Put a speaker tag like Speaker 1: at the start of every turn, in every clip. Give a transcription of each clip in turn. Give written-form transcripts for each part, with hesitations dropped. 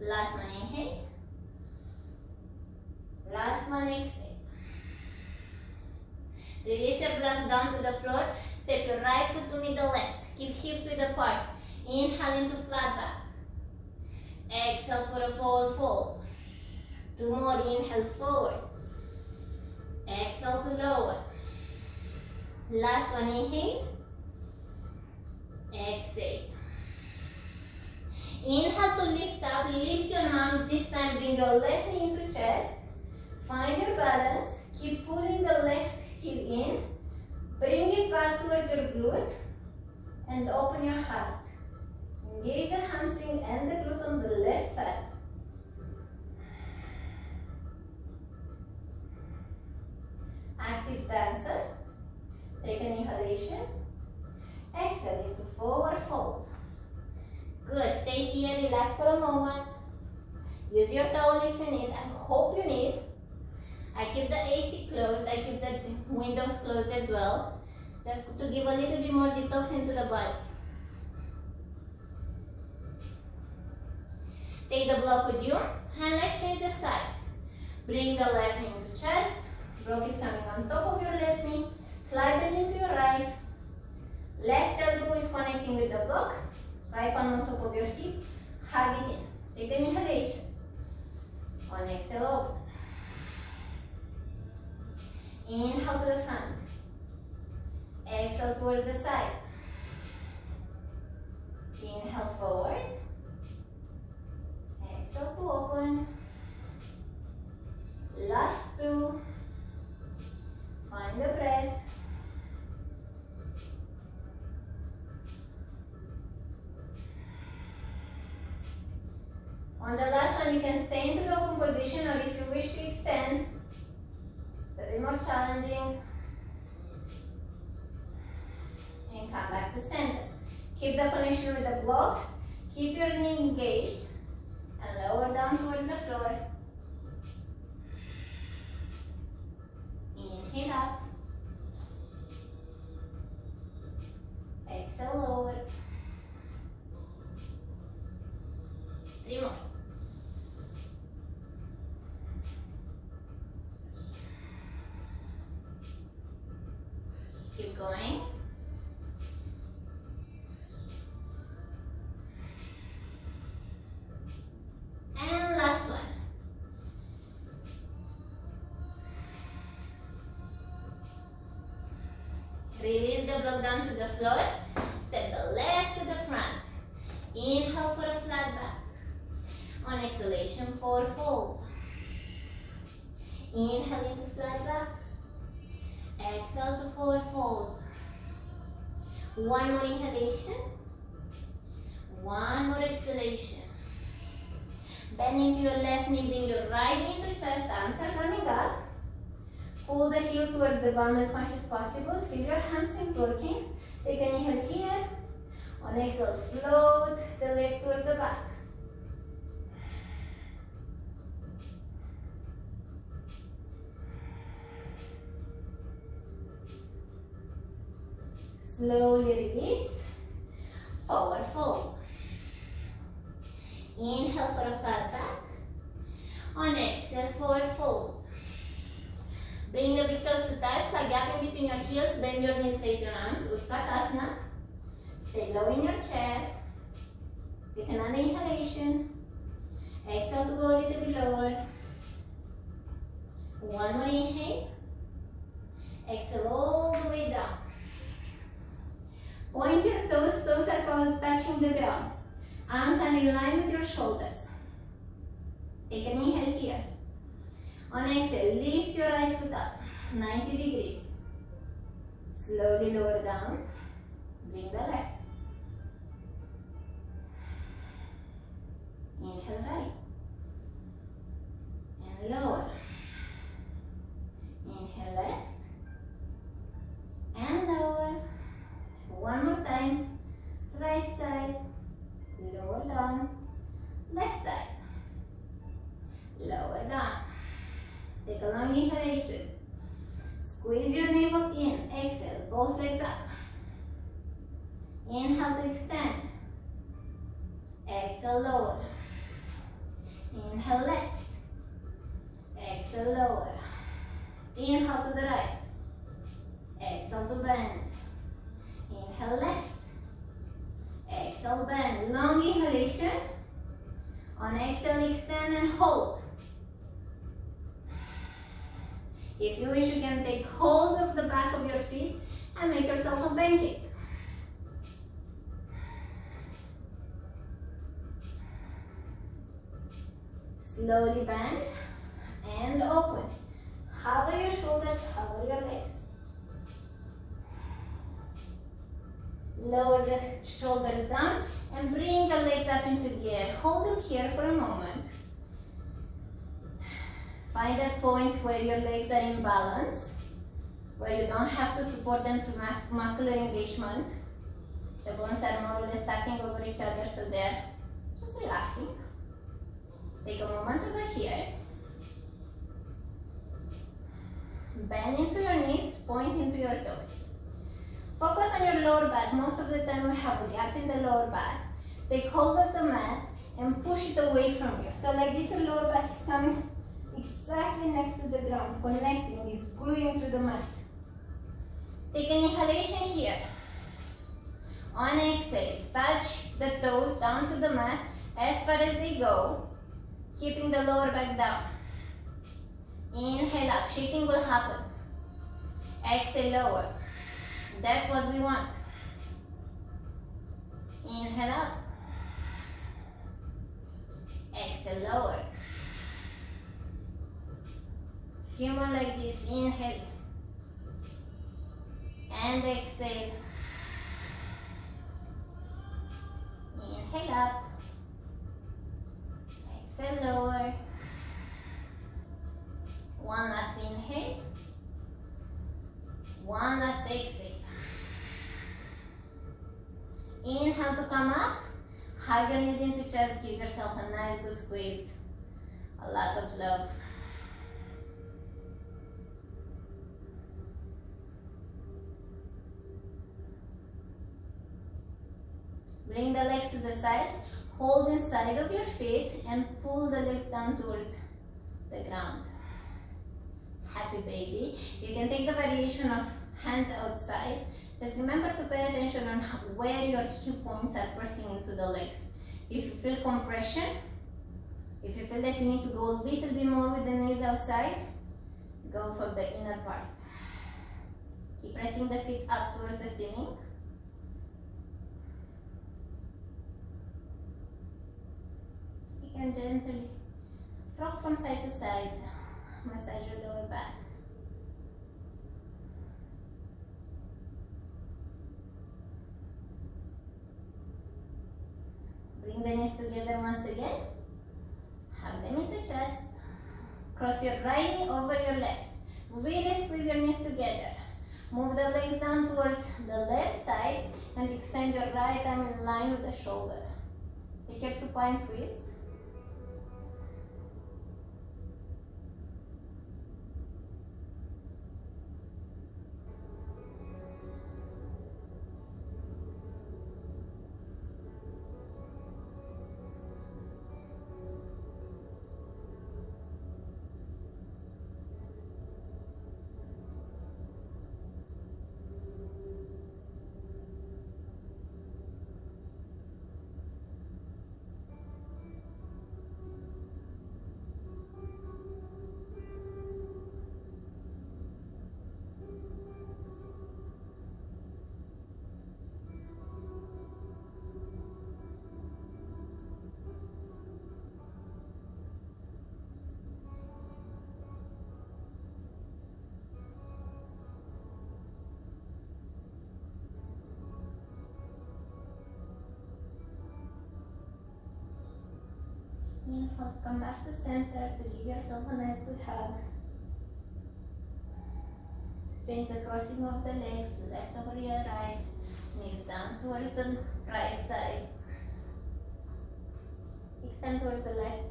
Speaker 1: Last one, inhale. Last one, exhale. Release your breath down to the floor. Step your right foot to meet the left. Keep hips width apart. Inhale into flat back. Exhale for a forward fold. 2 more. Inhale forward. Exhale to lower. Last one, inhale. Exhale. Inhale to lift up. Lift your arms. This time bring your left knee into chest. Find your balance. Keep pulling the left heel in. Bring it back towards your glute and open your heart. Engage the hamstring and the glute on the left side. Active dancer. Take an inhalation. Exhale into forward fold. Good. Stay here. Relax for a moment. Use your towel if you need. I hope you need. I keep the AC closed. I keep the windows closed as well. Just to give a little bit more detox into the body. Take the block with you. And let's change the side. Bring the left knee to chest. Block is coming on top of your left knee. Slide it into your right. Left elbow is connecting with the block. Right palm on top of your hip. Hug it in. Take the inhalation. On exhale, open. Inhale to the front. Exhale towards the side. Inhale forward. Exhale to open. Last 2. Find the breath. On the last one, you can stay into the open position, or if you wish to extend, it's a bit more challenging. And come back to center. Keep the connection with the block. Keep your knee engaged. And lower down towards the floor. Inhale up. Exhale lower. 3 more. Keep going. And last one. Release the block down to the floor. Step the left to the front. Inhale for a flat back. On exhalation, forward fold. Inhale into flat back. Exhale to forward fold. 1 more inhalation. 1 more exhalation. Bend into your left knee, bring your right knee to chest, arms are coming up. Pull the heel towards the bum as much as possible. Feel your hamstrings working. Take an inhale here. On exhale, float the leg towards the back. Slowly release. Forward fold. Inhale for a flat back. On exhale, forward fold. Bring the big toes to touch, like gap in between your heels. Bend your knees, raise your arms. Utkatasana. Stay low in your chair. Take another inhalation. Exhale to go a little bit lower. 1 more inhale. Exhale all the way down. Point your toes. Toes are touching the ground. Arms are in line with your shoulders. Take an inhale here. On exhale, lift your right foot up, 90 degrees. Slowly lower down. Bring the left. Inhale right. And lower. Inhale left. And lower. 1 more time. Right side. Lower down. Left side. Lower down. Take a long inhalation. Squeeze your navel in. Exhale. Both legs up. Inhale to extend. Exhale, lower. and make yourself a pancake. Slowly bend and open. Hover your shoulders, hover your legs. Lower the shoulders down and bring the legs up into the air. Hold them here for a moment. Find that point where your legs are in balance, where you don't have to support them to muscular engagement. The bones are more or less stacking over each other, so they're just relaxing. Take a moment over here. Bend into your knees, point into your toes. Focus on your lower back. Most of the time we have a gap in the lower back. Take hold of the mat and push it away from you. So like this, your lower back is coming exactly next to the ground, connecting, is gluing to the mat. Take an inhalation here. On exhale, touch the toes down to the mat as far as they go, keeping the lower back down. Inhale up, shaking will happen. Exhale, lower. That's what we want. Inhale up. Exhale, lower. Few more like this. Inhale. And exhale. Inhale up. Exhale, lower. One last inhale. One last exhale. Inhale to come up. Hug your knees into chest. Give yourself a nice good squeeze. A lot of love. Bring the legs to the side. Hold inside of your feet and pull the legs down towards the ground. Happy baby. You can take the variation of hands outside. Just remember to pay attention on where your hip points are pressing into the legs. If you feel compression, if you feel that you need to go a little bit more with the knees outside, go for the inner part. Keep pressing the feet up towards the ceiling. You can gently rock from side to side, massage your lower back. Bring the knees together once again. Hug them into chest. Cross your right knee over your left. Really squeeze your knees together. Move the legs down towards the left side and extend your right arm in line with the shoulder. Take your supine twist. Inhale, come back to center to give yourself a nice good hug. Change the crossing of the legs, left over your right, knees down towards the right side. Extend towards the left.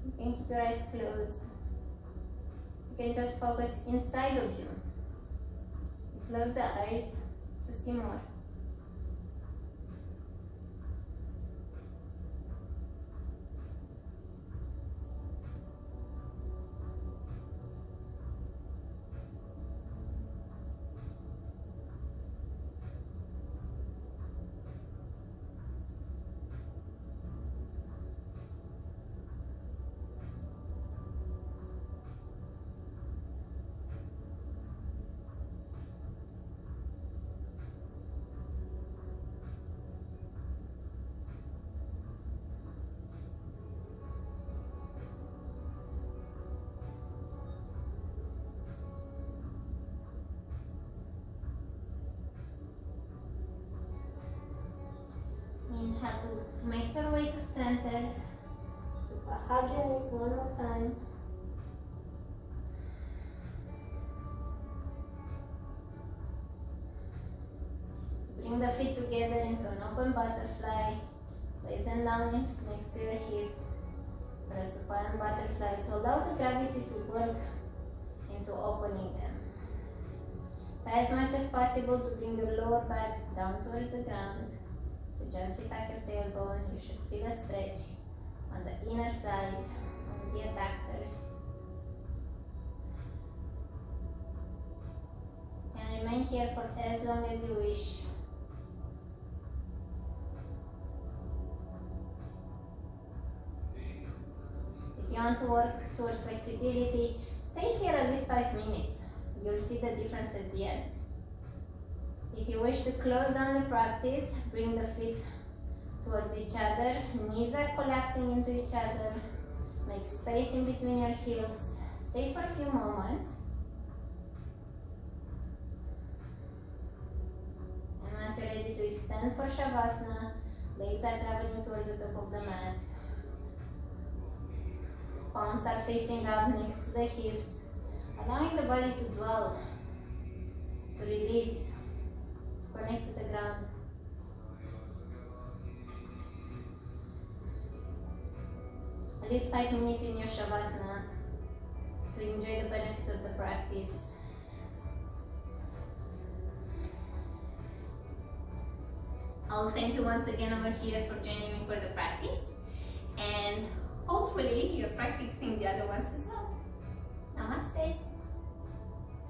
Speaker 1: You can keep your eyes closed. You can just focus inside of you. Close the eyes to see more. to make your way to center. Hug your knees one more time. Bring the feet together into an open butterfly. Place them down next to your hips. For a supine butterfly to allow the gravity to work into opening them. Try as much as possible to bring your lower back down towards the ground. To gently tuck your tailbone, you should feel a stretch on the inner side of the adductors. And remain here for as long as you wish. If you want to work towards flexibility, stay here at least 5 minutes. You'll see the difference at the end. If you wish to close down the practice, bring the feet towards each other. Knees are collapsing into each other. Make space in between your heels. Stay for a few moments. And once you're ready to extend for Shavasana, legs are traveling towards the top of the mat. Palms are facing up next to the hips, allowing the body to dwell, to release, to connect to the ground. At least 5 minutes in your Shavasana to enjoy the benefits of the practice. I'll thank you once again over here for joining me for the practice, and hopefully you're practicing the other ones as well.